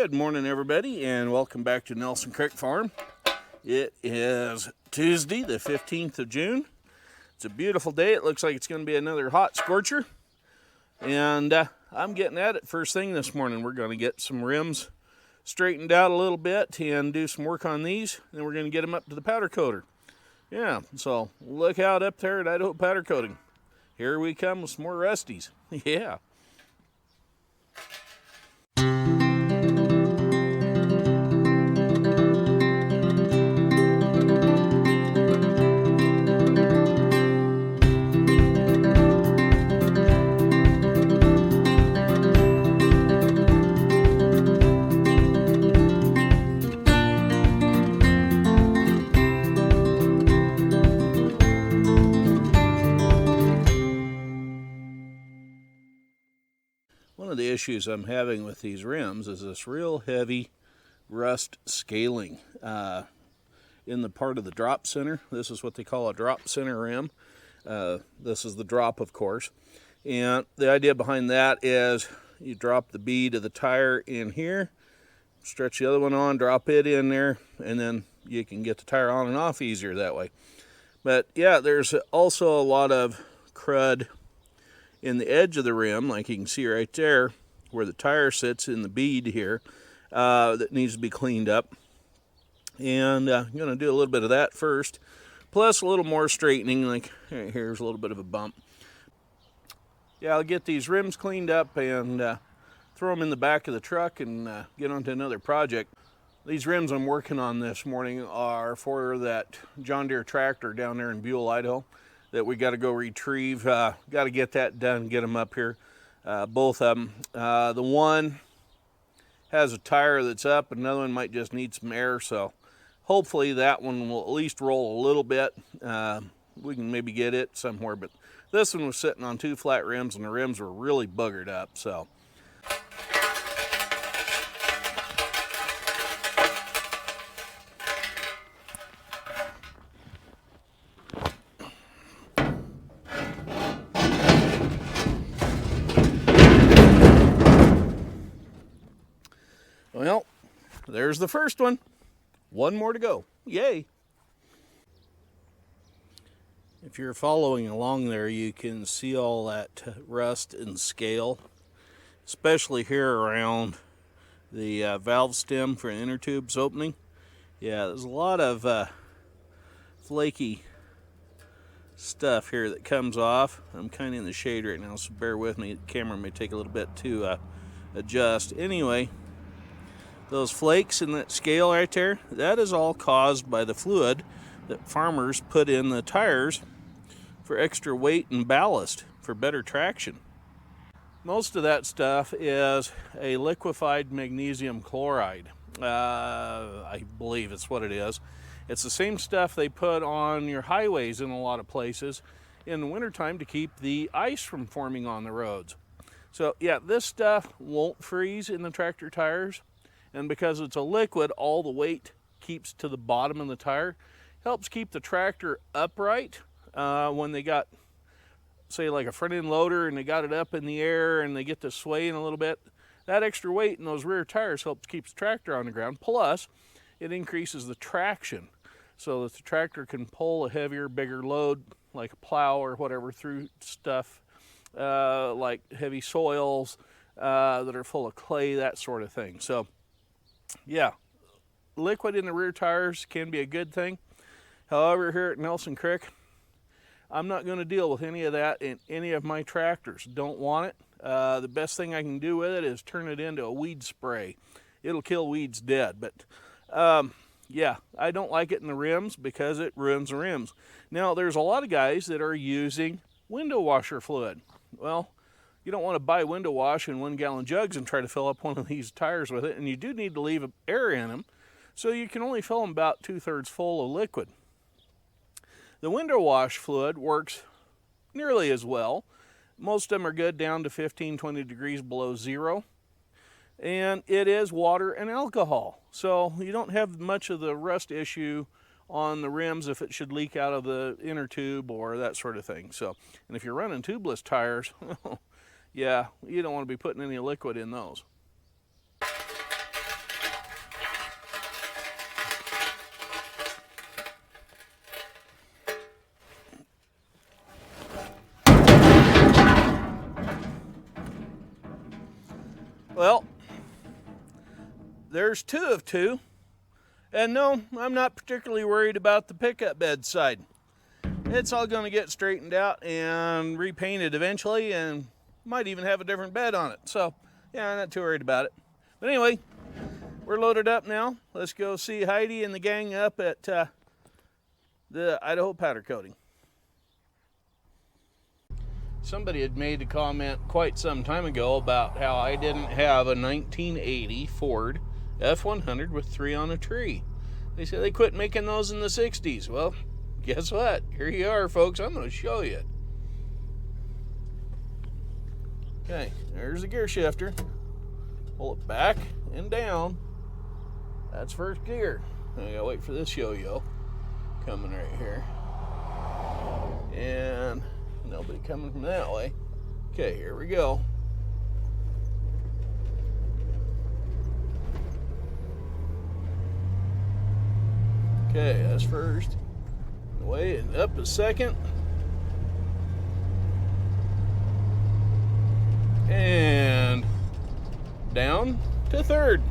Good morning, everybody, and welcome back to Nelson Creek Farm. It is Tuesday, the 15th of June. It's a beautiful day. It looks like it's going to be another hot scorcher. And I'm getting at it first thing this morning. We're going to get some rims straightened out a little bit and do some work on these. Then we're going to get them up to the powder coater. Yeah, so look out up there at Idaho Powder Coating. Here we come with some more Rusties. Yeah. One of the issues I'm having with these rims is this real heavy rust scaling in the part of the drop center. This is what they call a drop center rim. This is the drop, of course. And the idea behind that is you drop the bead of the tire in here, stretch the other one on, drop it in there, and then you can get the tire on and off easier that way. But yeah, there's also a lot of crud in the edge of the rim, like you can see right there, where the tire sits in the bead here, that needs to be cleaned up. And I'm going to do a little bit of that first, plus a little more straightening, like here's a little bit of a bump. Yeah, I'll get these rims cleaned up and throw them in the back of the truck and get on to another project. These rims I'm working on this morning are for that John Deere tractor down there in Buell, Idaho, that we got to go retrieve. Got to get that done, get them up here, both of them. The one has a tire that's up, another one might just need some air, so hopefully that one will at least roll a little bit. We can maybe get it somewhere, but this one was sitting on two flat rims and the rims were really buggered up, so. Well, there's the first one. One more to go. Yay! If you're following along there, you can see all that rust and scale, especially here around the valve stem for an inner tube's opening. Yeah, there's a lot of flaky stuff here that comes off. I'm kind of in the shade right now, so bear with me. The camera may take a little bit to adjust. Anyway, those flakes in that scale right there, that is all caused by the fluid that farmers put in the tires for extra weight and ballast for better traction. Most of that stuff is a liquefied magnesium chloride. I believe it's what it is. It's the same stuff they put on your highways in a lot of places in the wintertime to keep the ice from forming on the roads. So yeah, this stuff won't freeze in the tractor tires. And because it's a liquid, all the weight keeps to the bottom of the tire. Helps keep the tractor upright when they got, say, like a front end loader and they got it up in the air and they get to swaying a little bit. That extra weight in those rear tires helps keep the tractor on the ground. Plus, it increases the traction so that the tractor can pull a heavier, bigger load, like a plow or whatever, through stuff like heavy soils that are full of clay, that sort of thing. So, yeah, liquid in the rear tires can be a good thing. However, here at Nelson Creek, I'm not going to deal with any of that in any of my tractors. Don't want it. The best thing I can do with it is turn it into a weed spray. It'll kill weeds dead. But yeah, I don't like it in the rims because it ruins the rims. Now, there's a lot of guys that are using window washer fluid. Well, you don't want to buy window wash in 1 gallon jugs and try to fill up one of these tires with it. And you do need to leave air in them. So you can only fill them about 2/3 full of liquid. The window wash fluid works nearly as well. Most of them are good down to 15, 20 degrees below zero. And it is water and alcohol. So you don't have much of the rust issue on the rims if it should leak out of the inner tube or that sort of thing. So, and if you're running tubeless tires, yeah, you don't want to be putting any liquid in those. Well, there's 2 of 2. And no, I'm not particularly worried about the pickup bed side. It's all going to get straightened out and repainted eventually, and might even have a different bed on it. So, yeah, I'm not too worried about it. But anyway, we're loaded up now. Let's go see Heidi and the gang up at the Idaho powder coating. Somebody had made a comment quite some time ago about how I didn't have a 1980 Ford F100 with 3 on a tree. They said they quit making those in the 60s. Well, guess what? Here you are, folks. I'm going to show you. Okay, there's the gear shifter. Pull it back and down. That's first gear. I gotta wait for this yo-yo coming right here. And nobody coming from that way. Okay, here we go. Okay, that's first. Away and up a second. And down to third.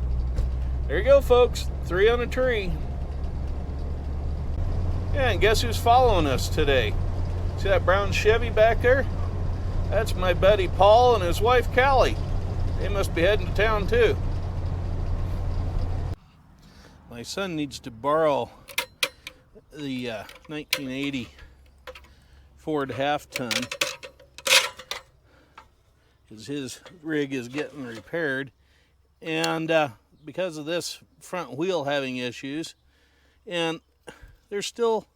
There you go, folks. 3 on a tree. Yeah, and guess who's following us today? See that brown Chevy back there? That's my buddy Paul and his wife Callie. They must be heading to town too. My son needs to borrow the 1980 Ford half-ton because his rig is getting repaired, and because of this front wheel having issues, and there's still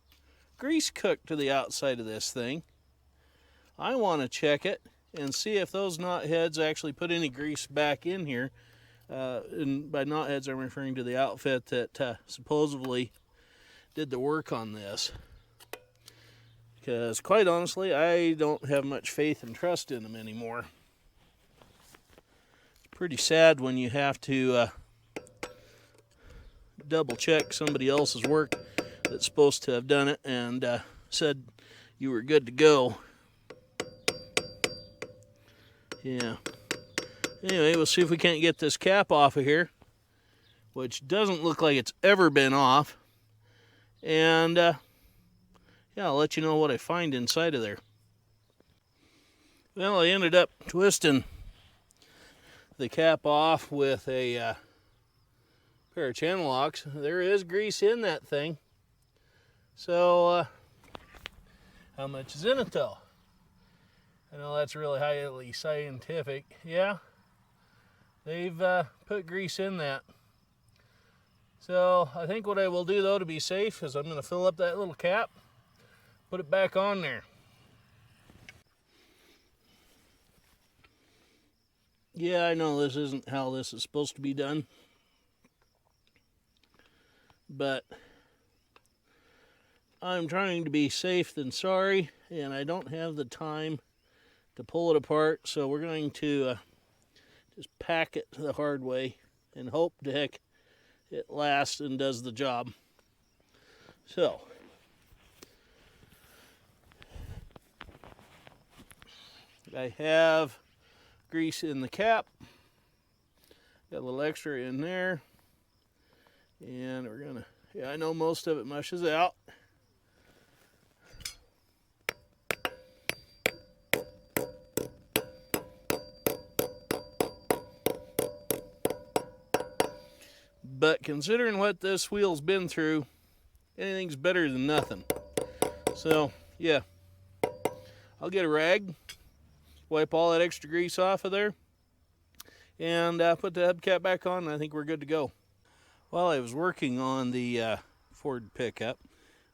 grease cooked to the outside of this thing. I want to check it and see if those knot heads actually put any grease back in here. And by knot heads, I'm referring to the outfit that supposedly did the work on this. Because quite honestly, I don't have much faith and trust in them anymore. It's pretty sad when you have to double check somebody else's work that's supposed to have done it and said you were good to go. Yeah. Anyway, we'll see if we can't get this cap off of here, which doesn't look like it's ever been off. And yeah, I'll let you know what I find inside of there. Well, I ended up twisting the cap off with a pair of channel locks. There is grease in that thing. So, how much is in it though? I know that's really highly scientific. Yeah. They've put grease in that. So I think what I will do though to be safe is I'm going to fill up that little cap, put it back on there. Yeah, I know this isn't how this is supposed to be done, but I'm trying to be safe than sorry, and I don't have the time to pull it apart, so we're going to just pack it the hard way and hope to heck it lasts and does the job. So, I have grease in the cap, got a little extra in there, and we're gonna, yeah, I know most of it mushes out. But considering what this wheel's been through, anything's better than nothing. So, yeah. I'll get a rag, wipe all that extra grease off of there, and put the hubcap back on, and I think we're good to go. While I was working on the Ford pickup,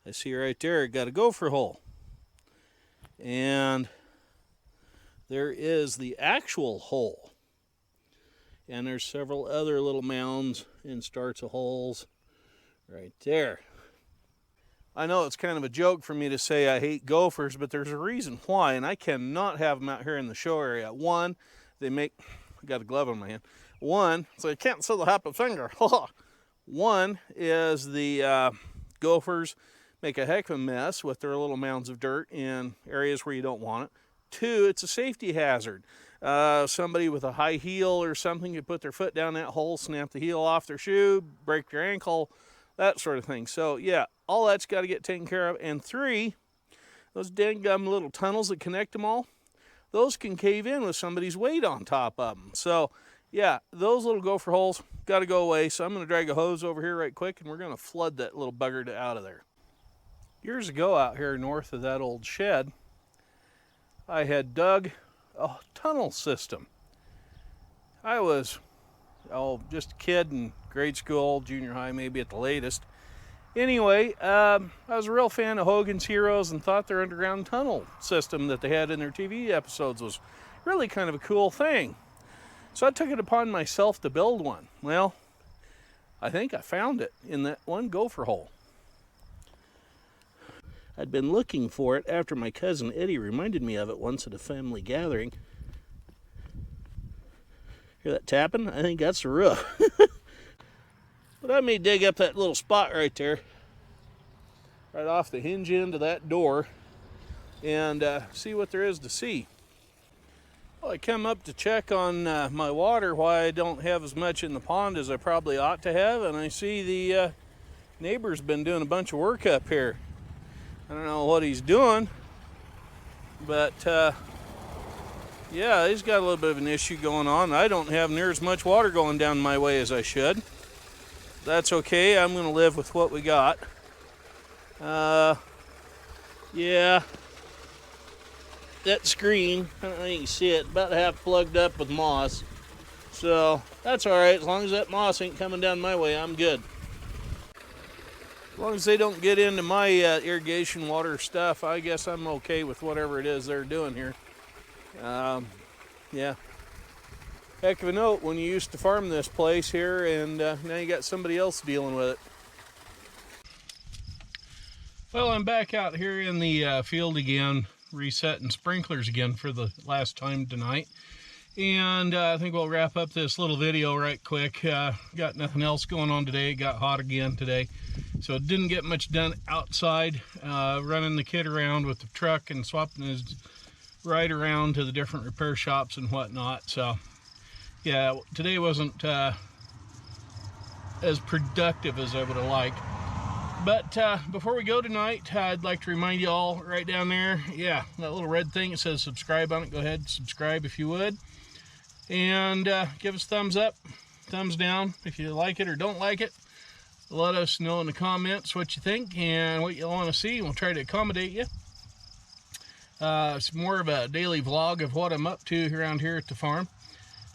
I see right there, it got a gopher hole. And there is the actual hole. And there's several other little mounds and starts of holes right there. I know it's kind of a joke for me to say I hate gophers, but there's a reason why, and I cannot have them out here in the show area. One, they make, I got a glove on my hand. One, so I can't see the happy finger. One is the gophers make a heck of a mess with their little mounds of dirt in areas where you don't want it. Two, it's a safety hazard. Somebody with a high heel or something could put their foot down that hole, snap the heel off their shoe, break their ankle, that sort of thing. So yeah, all that's got to get taken care of. And 3, those dang-gum little tunnels that connect them all, those can cave in with somebody's weight on top of them. So yeah, those little gopher holes got to go away. So I'm going to drag a hose over here right quick, and we're going to flood that little bugger out of there. Years ago out here north of that old shed, I had dug a tunnel system. I was, just a kid in grade school, junior high maybe at the latest. Anyway, I was a real fan of Hogan's Heroes and thought their underground tunnel system that they had in their TV episodes was really kind of a cool thing. So I took it upon myself to build one. Well, I think I found it in that one gopher hole. I'd been looking for it after my cousin Eddie reminded me of it once at a family gathering. Hear that tapping? I think that's the roof. But I may dig up that little spot right there, right off the hinge end of that door, and see what there is to see. Well, I come up to check on my water, why I don't have as much in the pond as I probably ought to have, and I see the neighbor's been doing a bunch of work up here. I don't know what he's doing, but yeah, he's got a little bit of an issue going on. I don't have near as much water going down my way as I should. That's okay, I'm going to live with what we got. Yeah, that screen, I don't know if you can see it, about half plugged up with moss. So that's all right, as long as that moss ain't coming down my way, I'm good. As long as they don't get into my irrigation water stuff, I guess I'm okay with whatever it is they're doing here. Yeah. Heck of a note when you used to farm this place here and now you got somebody else dealing with it. Well, I'm back out here in the field again, resetting sprinklers again for the last time tonight. And I think we'll wrap up this little video right quick. Got nothing else going on today. It got hot again today. So didn't get much done outside, running the kid around with the truck and swapping his ride around to the different repair shops and whatnot. So yeah, today wasn't as productive as I would have liked. But before we go tonight, I'd like to remind you all right down there, yeah, that little red thing, it says subscribe on it. Go ahead and subscribe if you would. And give us a thumbs up, thumbs down if you like it or don't like it. Let us know in the comments what you think and what you want to see. We'll try to accommodate you. It's more of a daily vlog of what I'm up to around here at the farm.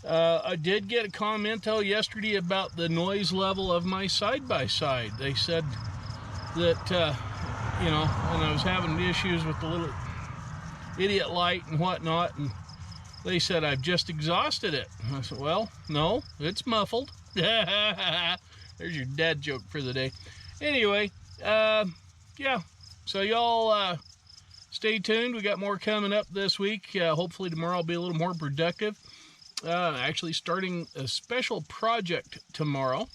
I did get a comment though yesterday about the noise level of my side-by-side. They said that, you know, when I was having issues with the little idiot light and whatnot, and they said I've just exhausted it. I said, well, no, it's muffled. There's your dad joke for the day. Anyway, yeah, so y'all stay tuned. We got more coming up this week. Hopefully tomorrow I'll be a little more productive. Actually starting a special project tomorrow.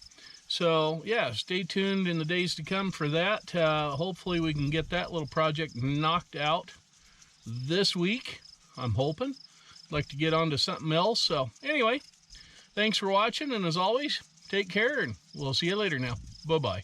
So yeah, stay tuned in the days to come for that. Hopefully we can get that little project knocked out this week. I'm hoping. I'd like to get on to something else. So anyway, thanks for watching, and as always, take care, and we'll see you later now. Bye-bye.